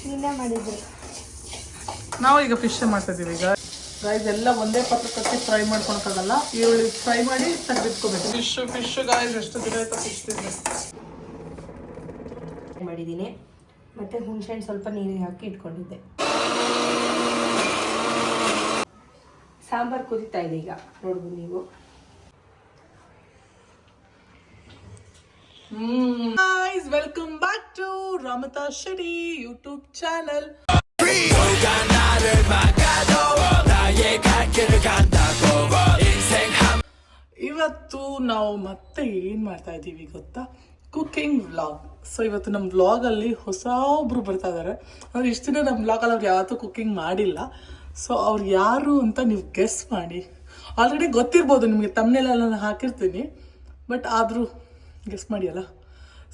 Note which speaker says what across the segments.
Speaker 1: ನಿನ್ನೆ ಮಾಡಿದ್ವಿ.
Speaker 2: ನಾವು ಈಗ ಫಿಶ್ ಮಾಡ್ತಾ ಇದೀವಿ. ಈಗ ಗೈಸ್ ಎಲ್ಲ ಒಂದೇ ಪಾತ್ರಕ್ಕೆ ಫ್ರೈ ಮಾಡ್ಕೊಳಕ್ಕಾಗಲ್ಲ. ಈರುಳ್ಳಿ ಫ್ರೈ ಮಾಡಿ ತೆಗೆದಿಟ್ಕೋಬೇಕು. ಫಿಶ್ ಗೈಸ್ ಎಷ್ಟು ದಿನ ಆಯ್ತು ಫಿಶ್ ತಿಂದು
Speaker 1: ಮಾಡಿದ್ದೀನಿ. ಮತ್ತೆ ಹುಣಸೆಹಣ್ಣು ಸ್ವಲ್ಪ ನೀರಿಗೆ ಹಾಕಿ ಇಟ್ಕೊಂಡಿದ್ದೆ. ಸಾಂಬಾರು ಕುದಿತಾ ಇದೆ ಈಗ ನೋಡ್ಬೋದು ನೀವು.
Speaker 2: Guys, welcome back to Ramata Shetty YouTube channel. ಇವತ್ತು ನಾವು ಮತ್ತೆ ಏನ್ ಮಾಡ್ತಾ ಇದ್ದೀವಿ ಗೊತ್ತಾ? Cooking vlog. ಸೊ ಇವತ್ತು ನಮ್ಮ ವ್ಲಾಗಲ್ಲಿ ಹೊಸ ಒಬ್ರು ಬರ್ತಾ ಇದ್ದಾರೆ. ಅವ್ರು ಇಷ್ಟು ದಿನ ನಮ್ಮ ವ್ಲಾಗಲ್ಲಿ ಅವ್ರು ಯಾವತ್ತೂ ಕುಕಿಂಗ್ ಮಾಡಿಲ್ಲ. ಸೊ ಅವ್ರು ಯಾರು ಅಂತ ನೀವು ಗೆಸ್ ಮಾಡಿ. ಆಲ್ರೆಡಿ ಗೊತ್ತಿರ್ಬೋದು ನಿಮಗೆ, ತಮ್ಮನೆಲ್ಲ ನಾನು ಹಾಕಿರ್ತೀನಿ, ಬಟ್ ಆದರೂ ಗೆಸ್ ಮಾಡಿಯಲ್ಲ.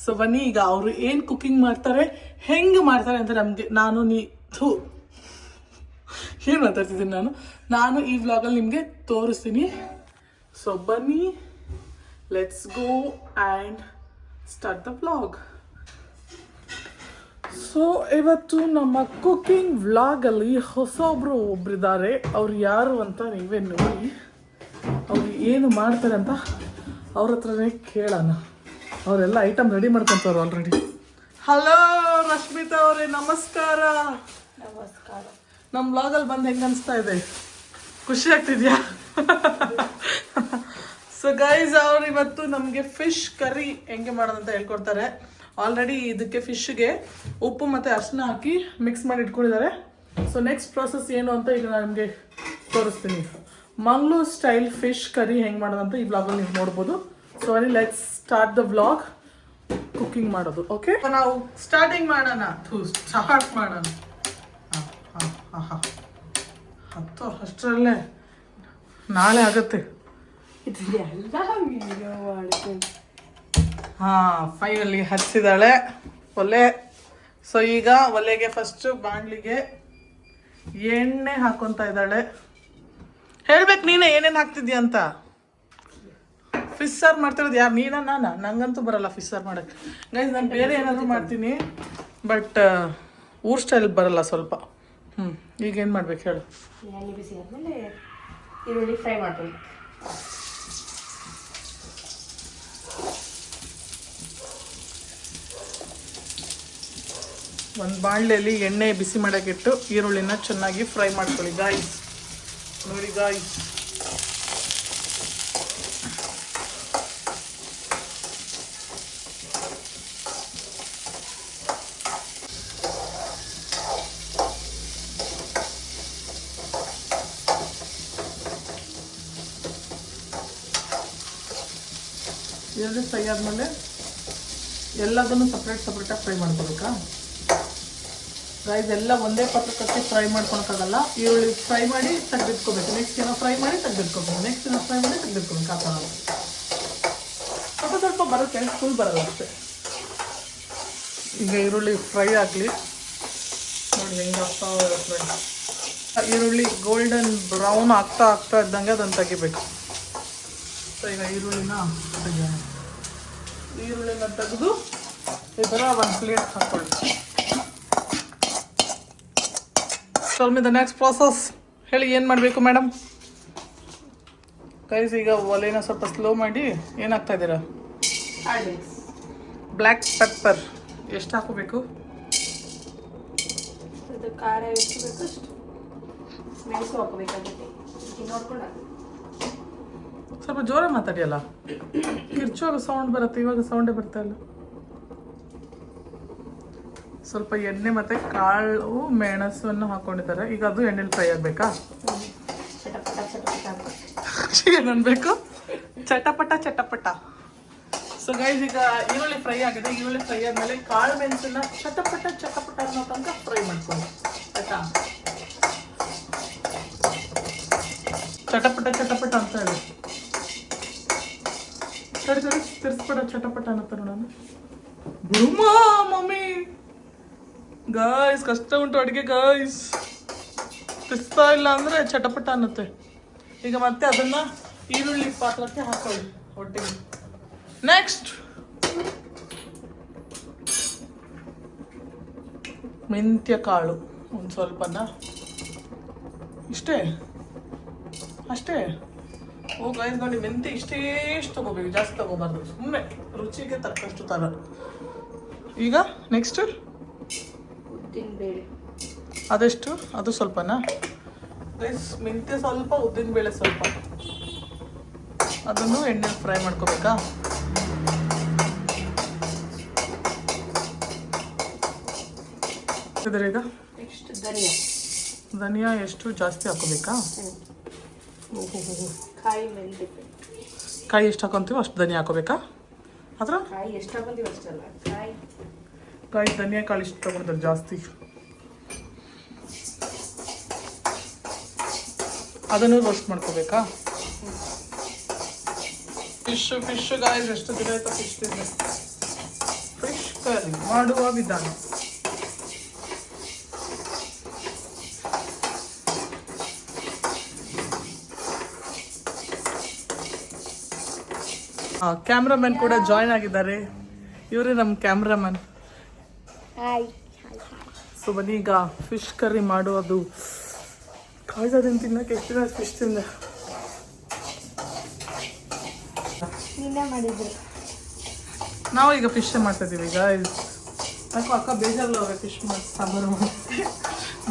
Speaker 2: ಸೊ ಬನ್ನಿ, ಈಗ ಅವರು ಏನು ಕುಕಿಂಗ್ ಮಾಡ್ತಾರೆ, ಹೆಂಗೆ ಮಾಡ್ತಾರೆ ಅಂತ ನಮಗೆ ಏನು ಮಾತಾಡ್ತಿದ್ದೀನಿ ನಾನು ಈ ವ್ಲಾಗಲ್ಲಿ ನಿಮಗೆ ತೋರಿಸ್ತೀನಿ. ಸೊ ಬನ್ನಿ, let's go and start the vlog. So ಇವತ್ತು ನಮ್ಮ ಕುಕಿಂಗ್ ವ್ಲಾಗಲ್ಲಿ ಒಬ್ಬರಿದ್ದಾರೆ. ಅವ್ರು ಯಾರು ಅಂತ ನೀವೇ ನೋಡಿ. ಅವ್ರು ಏನು ಮಾಡ್ತಾರೆ ಅಂತ ಅವ್ರ ಹತ್ರನೇ ಕೇಳೋಣ. ಅವರೆಲ್ಲ ಐಟಮ್ ರೆಡಿ ಮಾಡ್ಕೊಂತವ್ರು ಆಲ್ರೆಡಿ. ಹಲೋ ರಶ್ಮಿತಾ ಅವರೇ, ನಮಸ್ಕಾರ.
Speaker 1: ನಮಸ್ಕಾರ.
Speaker 2: ನಮ್ಮ ವ್ಲಾಗಲ್ಲಿ ಬಂದು ಹೆಂಗೆ ಅನಿಸ್ತಾ ಇದೆ? ಖುಷಿ ಆಗ್ತಿದ್ಯಾ? ಸೊ ಗೈಸ್, ಅವ್ರು ಇವತ್ತು ನಮಗೆ ಫಿಶ್ ಕರಿ ಹೆಂಗೆ ಮಾಡೋದಂತ ಹೇಳ್ಕೊಡ್ತಾರೆ. ಆಲ್ರೆಡಿ ಇದಕ್ಕೆ ಫಿಶ್ಗೆ ಉಪ್ಪು ಮತ್ತು ಅರಿಶಿನ ಹಾಕಿ ಮಿಕ್ಸ್ ಮಾಡಿ ಇಟ್ಕೊಂಡಿದ್ದಾರೆ. ಸೊ ನೆಕ್ಸ್ಟ್ ಪ್ರಾಸೆಸ್ ಏನು ಅಂತ ಈಗ ನಾನು ನಿಮಗೆ ತೋರಿಸ್ತೀನಿ. ಮಂಗಳೂರು ಸ್ಟೈಲ್ ಫಿಶ್ ಕರಿ ಹೆಂಗೆ ಮಾಡೋದಂತ ಈ ವ್ಲಾಗಲ್ಲಿ ನೀವು ನೋಡ್ಬೋದು. ಸೊ ಅಲ್ಲಿ let's start the vlog. Cooking ಮಾಡೋದು. ಓಕೆ, ನಾವು ಸ್ಟಾರ್ಟ್ ಮಾಡೋಣ. ಹತ್ತು ಅಷ್ಟರಲ್ಲೇ ನಾಳೆ ಆಗುತ್ತೆ. ಫೈನಲಿ ಹಚ್ಚಿದಾಳೆ ಒಲೆ. ಸೊ ಈಗ ಒಲೆಗೆ ಫಸ್ಟ್ ಬಾಣಲಿಗೆ ಎಣ್ಣೆ ಹಾಕೊಂತ ಇದ್ದಾಳೆ. ಹೇಳ್ಬೇಕು ನೀನೇ ಏನೇನು ಹಾಕ್ತಿದ್ಯಾ ಅಂತ. ಫಿಶ್ ಸಾರು ಮಾಡ್ತಿರೋದು ಯಾರು, ನೀನ ನಾನಾ? ನಂಗಂತೂ ಬರಲ್ಲ ಫಿಶ್ ಸಾರು ಮಾಡೋಕ್ಕೆ. ಗೈಸ್, ನಾನು ಬೇರೆ ಏನಾದರೂ ಮಾಡ್ತೀನಿ, ಬಟ್ ಊರ್ ಸ್ಟೈಲ್ ಬರಲ್ಲ ಸ್ವಲ್ಪ. ಈಗ ಏನು ಮಾಡ್ಬೇಕು ಹೇಳು?
Speaker 1: ಎಣ್ಣೆ ಬಿಸಿ ಆದಮೇಲೆ ಈರುಳ್ಳಿ ಫ್ರೈ ಮಾಡ್ಕೊಳ್ಳಿ.
Speaker 2: ಒಂದು ಬಾಣಲೆಯಲ್ಲಿ ಎಣ್ಣೆ ಬಿಸಿ ಮಾಡೋಕ್ಕಿಟ್ಟು ಈರುಳ್ಳಿನ ಚೆನ್ನಾಗಿ ಫ್ರೈ ಮಾಡ್ಕೊಳ್ಳಿ ಗಾಯ್ಸ್. ನೋಡಿ ಗಾಯ್ಸ್, ಈರುಳ್ಳಿ ಫ್ರೈ ಆದಮೇಲೆ ಎಲ್ಲದನ್ನು ಸಪ್ರೇಟಾಗಿ ಫ್ರೈ ಮಾಡ್ಕೋಬೇಕಾ ಗೈಸ್? ಎಲ್ಲ ಒಂದೇ ಪಾತ್ರಕ್ಕೆ ಫ್ರೈ ಮಾಡ್ಕೊಳಕ್ಕಾಗಲ್ಲ. ಈರುಳ್ಳಿ ಫ್ರೈ ಮಾಡಿ ತೆಗೆದಿಟ್ಕೋಬೇಕು. ನೆಕ್ಸ್ಟ್ ಏನೋ ಫ್ರೈ ಮಾಡಿ ತೆಗೆದಿಟ್ಕೋಬೇಕು. ನೆಕ್ಸ್ಟ್ ಏನೋ ಫ್ರೈ ಮಾಡಿ ತೆಗೆದಿಟ್ಕೋಬೇಕು. ಆ ಥರ ಸ್ವಲ್ಪ ಬರುತ್ತೆ, ಫುಲ್ ಬರಲ್ಲ ಅಷ್ಟೇ. ಈಗ ಈರುಳ್ಳಿ ಫ್ರೈ ಆಗಲಿ. ನೋಡಿ ಹೆಂಗೆ ಆಗ್ತಾ ಫ್ರೈ. ಈರುಳ್ಳಿ ಗೋಲ್ಡನ್ ಬ್ರೌನ್ ಆಗ್ತಾ ಇದ್ದಂಗೆ ಅದನ್ನು ತೆಗಿಬೇಕು. ಸೊ ಈಗ ಈರುಳ್ಳಿನ ತೆಗೆದು ಈ ಥರ ಒಂದು ಪ್ಲೇಟ್ ಹಾಕ್ಕೊಳ್ಳಿ. Tell me the next process. ಹೇಳಿ ಏನು ಮಾಡಬೇಕು ಮೇಡಮ್? ಗೈಸ್, ಈಗ ಒಲೆನ ಸ್ವಲ್ಪ ಸ್ಲೋ ಮಾಡಿ ಏನಾಗ್ತಾ ಇದ್ದೀರಾ? ಬ್ಲ್ಯಾಕ್ ಪೆಪ್ಪರ್ ಎಷ್ಟು ಹಾಕೋಬೇಕು?
Speaker 1: ಖಾರ ಎಷ್ಟು ಬೇಕು ಅಷ್ಟು. ಮೆಣಸು ಹಾಕೋಬೇಕಾಗುತ್ತೆ. ನೋಡ್ಕೊಂಡು
Speaker 2: ಸ್ವಲ್ಪ ಜೋರ ಮಾತಾಡಿಯಲ್ಲ, ಕಿರ್ಚುವಾಗ ಸೌಂಡ್ ಬರುತ್ತೆ. ಇವಾಗ ಸೌಂಡೇ ಬರ್ತಾ ಇಲ್ಲ. ಸ್ವಲ್ಪ ಎಣ್ಣೆ ಮತ್ತು ಕಾಳು ಮೆಣಸನ್ನು ಹಾಕೊಂಡಿದ್ದಾರೆ. ಈಗ ಅದು ಎಣ್ಣೆಲಿ ಫ್ರೈ ಆಗಬೇಕಾ? ಏನನ್ಬೇಕು? ಚಟಪಟ. ಸೊ ಗೈಸ್, ಈಗ ಈರುಳ್ಳಿ ಫ್ರೈ ಆಗಿದೆ. ಈರುಳ್ಳಿ ಫ್ರೈ ಆದಮೇಲೆ ಕಾಳು ಮೆಣಸನ್ನ ಚಟಪಟ ಅನ್ನೋ ತನಕ ಫ್ರೈ ಮಾಡ್ಕೊಳ್ಳಿ. ಆಯ್ತಾ? ಚಟಪಟ ಅಂತ ಹೇಳಿ. ಸರಿ ತಿರ್ಸ್ಬೇಡ, ಚಟಪಟ ಅನ್ನತ್ತ ನೋಡೋಣ. ಗುರುಮಾ ಮಮ್ಮಿ ಗಾಯ್ಸ್, ಕಷ್ಟ ಉಂಟು ಅಡುಗೆ ಗಾಯ್ಸ್. ತಿರ್ಸ್ತಾ ಇಲ್ಲ ಅಂದರೆ ಚಟಪಟ ಅನ್ನತ್ತೆ. ಈಗ ಮತ್ತೆ ಅದನ್ನು ಈರುಳ್ಳಿ ಪಾತ್ರಕ್ಕೆ ಹಾಕೊಳ್ಳಿ ಒಟ್ಟಿಗೆ. ನೆಕ್ಸ್ಟ್ ಮೆಂತ್ಯ ಕಾಳು ಒಂದು ಸ್ವಲ್ಪನ, ಇಷ್ಟೇ ಅಷ್ಟೇ. ಓ ಗೈಸ್ ನೋಡಿ, ಮೆಂತ್ಯ ಇಷ್ಟೇ ತೊಗೋಬೇಕು, ಜಾಸ್ತಿ ತೊಗೋಬಾರ್ದು, ಸುಮ್ಮನೆ ರುಚಿಗೆ ತಕ್ಕಷ್ಟು ಥರ. ಈಗ ನೆಕ್ಸ್ಟ್
Speaker 1: ಉದ್ದಿನಬೇಳೆ,
Speaker 2: ಅದೆಷ್ಟು? ಅದು ಸ್ವಲ್ಪನಾ ಗೈಸ್? ಮೆಂತ್ಯ ಸ್ವಲ್ಪ, ಉದ್ದಿನಬೇಳೆ ಸ್ವಲ್ಪ, ಅದನ್ನು ಎಣ್ಣೆಲಿ ಫ್ರೈ ಮಾಡ್ಕೋಬೇಕಾ? ಈಗ
Speaker 1: ನೆಕ್ಸ್ಟ್ ಧನಿಯಾ.
Speaker 2: ಧನಿಯಾ ಎಷ್ಟು ಜಾಸ್ತಿ ಹಾಕೋಬೇಕಾ?
Speaker 1: ಕಾಯಿ ಮೆಂತ್ಯ,
Speaker 2: ಕಾಯಿ ಎಷ್ಟು ಹಾಕೊಂತೀವೋ ಅಷ್ಟು ಧನಿಯಾ ಹಾಕೋಬೇಕಾ? ಅದ್ರ
Speaker 1: ಕಾಯಿ ಎಷ್ಟು ಹಾಕೊಂತೀವಿ ಅಷ್ಟಲ್ಲ,
Speaker 2: ಕಾಯಿ ಧನಿಯಾ ಕಾಳು ಇಷ್ಟು ತಗೊಂಡಿದ್ದಾರೆ ಜಾಸ್ತಿ. ಅದನ್ನು ರೋಸ್ಟ್ ಮಾಡ್ಕೋಬೇಕಾ? ಫಿಶ್ ಗಾಯ್ಸ್, ಎಷ್ಟು ದಿನ ಆಯ್ತಾ ಫಿಶ್ ತಿಂದೆ. ಫಿಶ್ ಕರಿ ಮಾಡುವ ವಿಧಾನ. ಕ್ಯಾಮ್ರಾಮನ್ ಕೂಡ ಜಾಯ್ನ್ ಆಗಿದ್ದಾರೆ. ಇವರೇ ನಮ್ಮ ಕ್ಯಾಮ್ರಾಮನ್. ಸೊ ಬನ್ನಿ, ಈಗ ಫಿಶ್ ಕರಿ ಮಾಡೋದು. ಕಾಯ್ದದಿಂದ ತಿನ್ನಕ್ಕೆ ಎಷ್ಟು ದಿನ ಫಿಶ್ ತಿಂದೆ. ನಾವು ಈಗ ಫಿಶ್ ಮಾಡ್ತಾ ಇದ್ದೀವಿ. ಈಗ ಯಾಕೋ ಅಕ್ಕ ಬೇಜಾರಲ್ಲ ಅವ್ರೆ ಫಿಶ್ ಮಾಡಿ ಸಾಂಬಾರು ಮಾಡಿ,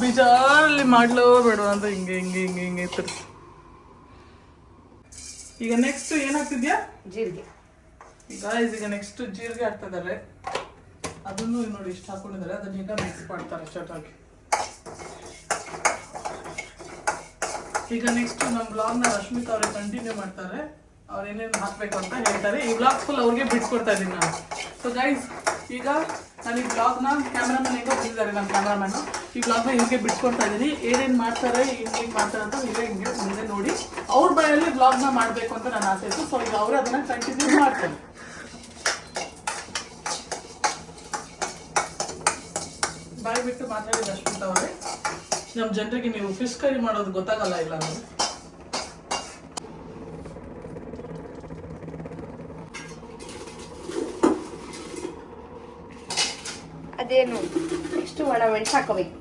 Speaker 2: ಬೇಜಾರಲ್ಲಿ ಮಾಡ್ಲೋ ಬೇಡ ಅಂತ ಹಿಂಗೆ ಹಿಂಗೆ ಹಿಂಗೆ ಹಿಂಗೆ ಇರ್ತಾರೆ. ಈಗ ನೆಕ್ಸ್ಟ್ ಏನಾಗ್ತಿದ್ಯಾ?
Speaker 1: ಜೀರಿಗೆ.
Speaker 2: ಈಗ ನೆಕ್ಸ್ಟ್ ಜೀರಿಗೆ ಹಾಕ್ತಾ ಇದ್ದಾರೆ. ಅದನ್ನು ನೋಡಿ ಇಷ್ಟು ಹಾಕೊಂಡಿದ್ದಾರೆ. ಅದನ್ನ ಈಗ ಮಿಕ್ಸ್ ಮಾಡ್ತಾರೆ ಚೆನ್ನಾಗಿ. ಈಗ ನೆಕ್ಸ್ಟ್ ನಮ್ಮ ಬ್ಲಾಗ್ನ ರಶ್ಮಿತಾ ಅವರೇ ಕಂಟಿನ್ಯೂ ಮಾಡ್ತಾರೆ. ಅವ್ರು ಏನೇನು ಹಾಕಬೇಕು ಅಂತ ಹೇಳ್ತಾರೆ. ಈ ಬ್ಲಾಗ್ ಫುಲ್ ಅವ್ರಿಗೆ ಬಿಟ್ಕೊಡ್ತಾ ಇದ್ದೀನಿ ನಾನು. ಸೊ ಗೈಸ್, ಈಗ ನಾನು ಈ ಬ್ಲಾಗ್ನ ಕ್ಯಾಮ್ರಾಮನ್ ಹೆಂಗೋ ಬಂದಿದ್ದಾರೆ, ನಮ್ಮ ಕ್ಯಾಮ್ರಾಮನ್ ಈ ಬ್ಲಾಗ್ನ ಹಿಂಗೆ ಬಿಟ್ಕೊಡ್ತಾ ಇದ್ದೀನಿ. ಏನೇನು ಮಾಡ್ತಾರೆ, ಹಿಂಗೆ ಮಾಡ್ತಾರೆ ಅಂತ ಹಿಂಗೆ ಮುಂದೆ ನೋಡಿ ಅವ್ರ ಬಾಯಲ್ಲಿ ಬ್ಲಾಗ್ನ ಮಾಡಬೇಕು ಅಂತ ನನ್ನ ಆಸೆ ಇತ್ತು. ಸೊ ಈಗ ಅವರು ಅದನ್ನು ಕಂಟಿನ್ಯೂ ಮಾಡ್ತಾರೆ. ಬಾಯಿ ಬಿಟ್ಟು ಮಾತಾಡಿದ ರಶ್ಮಿತಾ ಅವರೇ, ನಮ್ಮ ಜನರಿಗೆ ನೀವು ಫಿಶ್ ಕರಿ ಮಾಡೋದು ಗೊತ್ತಾಗಲ್ಲ ಇಲ್ಲ ಅಂದರೆ.
Speaker 1: ಅದೇನು ನೆಕ್ಸ್ಟ್ ಒಣಮೆಣಸು ಹಾಕೋಬೇಕು.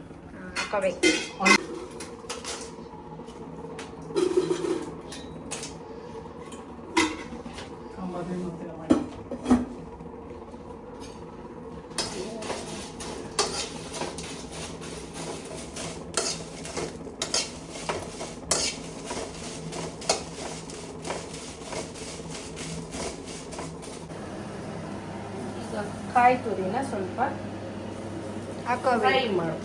Speaker 1: ಕಾಯಿ ತುರಿನ ಸ್ವಲ್ಪ ಫ್ರೈ ಮಾಡು.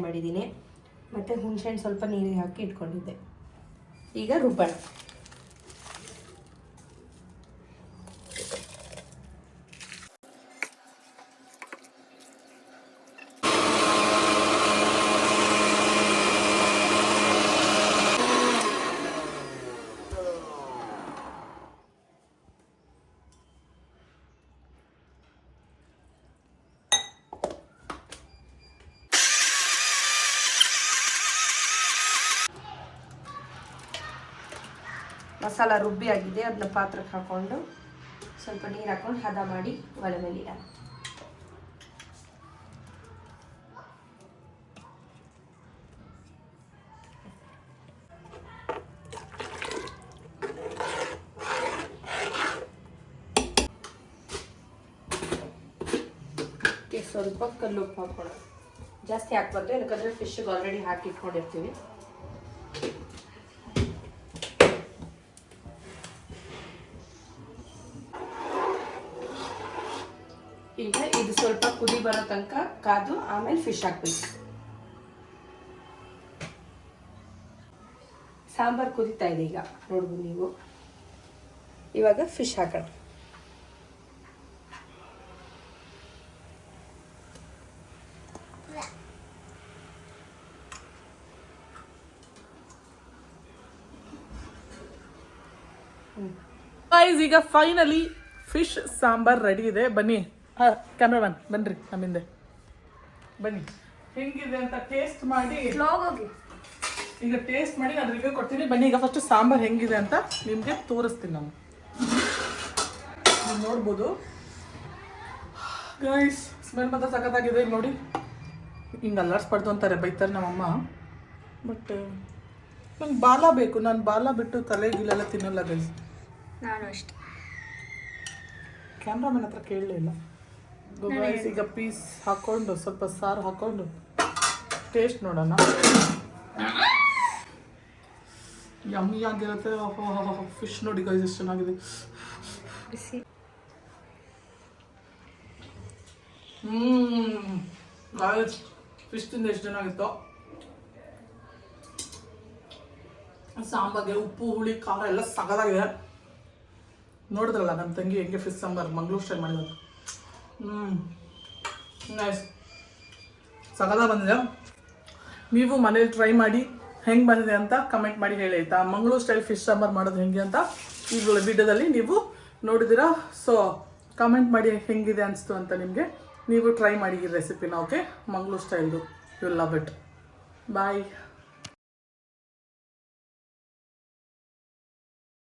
Speaker 1: ಮಾಡಿದ್ದೀನಿ. ಮತ್ತು ಹುಣಸೆಹಣ್ಣು ಸ್ವಲ್ಪ ನೀರಿಗೆ ಹಾಕಿ ಇಟ್ಕೊಂಡಿದ್ದೆ. ಈಗ ರುಬ್ಬಣ. ಮಸಾಲ ರುಬ್ಬಿ ಆಗಿದೆ. ಅದನ್ನ ಪಾತ್ರಕ್ಕೆ ಹಾಕ್ಕೊಂಡು ಸ್ವಲ್ಪ ನೀರು ಹಾಕೊಂಡು ಹದ ಮಾಡಿ ಒಲೆ ಮೇಲೆ ಇಡ. ಸ್ವಲ್ಪ ಕಲ್ಲುಪ್ಪು ಹಾಕೋಣ. ಜಾಸ್ತಿ ಹಾಕ್ಬಾರ್ದು, ಯಾಕಂದರೆ ಫಿಶ್ಗೆ ಆಲ್ರೆಡಿ ಹಾಕಿ ಇಟ್ಕೊಂಡಿರ್ತೀವಿ. ಈಗ ಇದು ಸ್ವಲ್ಪ ಕುದಿ ಬರೋ ತನಕ ಕಾದು ಆಮೇಲೆ ಫಿಶ್ ಹಾಕ್ಬೇಕು. ಸಾಂಬಾರು ಕುದಿತಾ ಇದೆ ಈಗ ನೋಡ್ಬೋದು ನೀವು. ಇವಾಗ ಫಿಶ್ ಹಾಕೋಣ.
Speaker 2: ಗೈಸ್ ಈಗ ಫೈನಲಿ ಫಿಶ್ ಸಾಂಬಾರ್ ರೆಡಿ ಇದೆ. ಬನ್ನಿ ಕ್ಯಾಮ್ರಾಮನ್ ಬನ್ರಿ ನಮ್ಮಿಂದೆ ಬನ್ನಿ. ಹೆಂಗಿದೆ ಅಂತ ಟೇಸ್ಟ್ ಮಾಡಿ ಈಗ ಟೇಸ್ಟ್ ಮಾಡಿ ನಾನು ರಿವ್ಯೂ ಕೊಡ್ತೀನಿ. ಬನ್ನಿ ಈಗ ಫಸ್ಟ್ ಸಾಂಬಾರ್ ಹೆಂಗಿದೆ ಅಂತ ನಿಮಗೆ ತೋರಿಸ್ತೀನಿ ನಾನು. ನೀವು ನೋಡ್ಬೋದು ಗೈಸ್, ಸ್ಮೆಲ್ ಮಾತ್ರ ಸಖತ್ತಾಗಿದೆ. ನೋಡಿ ಹಿಂಗೆ ಅಲ್ಲಾಡ್ಸ್ಬಾರ್ದು ಅಂತಾರೆ, ಬೈತಾರೆ ನಮ್ಮಮ್ಮ. ಬಟ್ ನಂಗೆ ಬಾಲ ಬೇಕು, ನಾನು ಬಾಲ ಬಿಟ್ಟು ತಲೆ ಗಿಲೆಲ್ಲ ತಿನ್ನಲ್ಲ ಗೈಸ್.
Speaker 1: ನಾನು ಅಷ್ಟೇ.
Speaker 2: ಕ್ಯಾಮ್ರಾಮನ್ ಹತ್ರ ಕೇಳಲಿಲ್ಲ ಗೈಸ್. ಈಗ ಪೀಸ್ ಹಾಕ್ಕೊಂಡು ಸ್ವಲ್ಪ ಸಾರು ಹಾಕ್ಕೊಂಡು ಟೇಸ್ಟ್ ನೋಡೋಣ. ಯಮ್ಮಿ ಆಗಿರುತ್ತೆ. ಫಿಶ್ ನೋಡಿ ಗೈಸ್ ಎಷ್ಟು ಚೆನ್ನಾಗಿದೆ. ಫಿಶ್ ತಿಂದ ಎಷ್ಟು ಚೆನ್ನಾಗಿತ್ತು. ಸಾಂಬಾರ್ಗೆ ಉಪ್ಪು ಹುಳಿ ಖಾರ ಎಲ್ಲ ಸಗದಾಗಿದೆ. ನೋಡಿದ್ರಲ್ಲ ನನ್ನ ತಂಗಿ ಹೆಂಗೆ ಫಿಶ್ ಸಾಂಬಾರ್ ಮಂಗಳೂರು ಸ್ಟೈಲ್ ಮಾಡಿರೋದು. ನೈಸ್, ಸಗದ ಬಂದಿದೆ. ನೀವು ಮನೇಲಿ ಟ್ರೈ ಮಾಡಿ ಹೆಂಗೆ ಬಂದಿದೆ ಅಂತ ಕಮೆಂಟ್ ಮಾಡಿ ಹೇಳಿ ಆಯಿತಾ. ಮಂಗಳೂರು ಸ್ಟೈಲ್ ಫಿಶ್ ಸಾಂಬಾರ್ ಮಾಡೋದು ಹೆಂಗೆ ಅಂತ ಈ ವಿಡಿಯೋದಲ್ಲಿ ನೀವು ನೋಡಿದ್ದೀರಾ. ಸೊ ಕಮೆಂಟ್ ಮಾಡಿ ಹೆಂಗಿದೆ ಅನಿಸ್ತು ಅಂತ ನಿಮಗೆ. ನೀವು ಟ್ರೈ ಮಾಡಿ ಈ ರೆಸಿಪಿನ. ಓಕೆ, ಮಂಗಳೂರು ಸ್ಟೈಲ್ದು. You will love it. Bye.